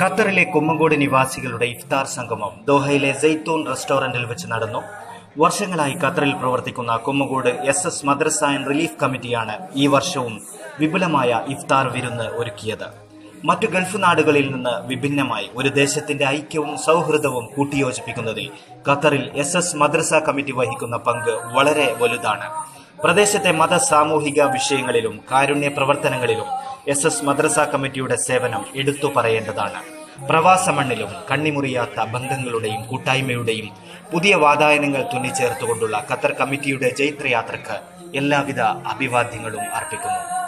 ഖത്തറിലെ കുമ്മങ്കോട് നിവാസികളുടെ ഇഫ്താർ സംഗമം ദോഹയിലെ സൈത്തൂൺ റെസ്റ്റോറന്റിൽ വെച്ച് നടന്നു. വർഷങ്ങളായി ഖത്തറിൽ പ്രവർത്തിക്കുന്ന Kummankode SS madrasa and relief കമ്മിറ്റിയാണ് ഈ വർഷവും വിപുലമായ ഇഫ്താർ വിരുന്ന് ഒരുക്കിയത്. മറ്റു ഗൾഫ് നാടുകളിൽ നിന്ന് വിഭിന്നമായി ഒരു ദേശത്തിന്റെ ഐക്യവും സൗഹൃദവും കൂട്ടിയോജിപ്പിക്കുന്നതിൽ ഖത്തറിൽ SS മദ്രസ കമ്മിറ്റി വഹിക്കുന്ന പങ്ക് വളരെ വലുതാണ്. പ്രദേശത്തെ മത സാമൂഹിക വിഷയങ്ങളിലും കാരുണ്യ പ്രവർത്തനങ്ങളിലും SS മദ്രസ കമ്മിറ്റിയുടെ സേവനം എടുത്തു പറയേണ്ടതാണ്. പ്രവാസ മണ്ണിലും കണ്ണിമുറിയാത്ത ബന്ധങ്ങളുടെയും കൂട്ടായ്മയുടെയും പുതിയ വാതായനങ്ങൾ തുന്നിച്ചേർത്തുകൊണ്ടുള്ള ഖത്തർ കമ്മിറ്റിയുടെ ജൈത്രയാത്രക്ക് എല്ലാവിധ അഭിവാദ്യങ്ങളും അർപ്പിക്കുന്നു.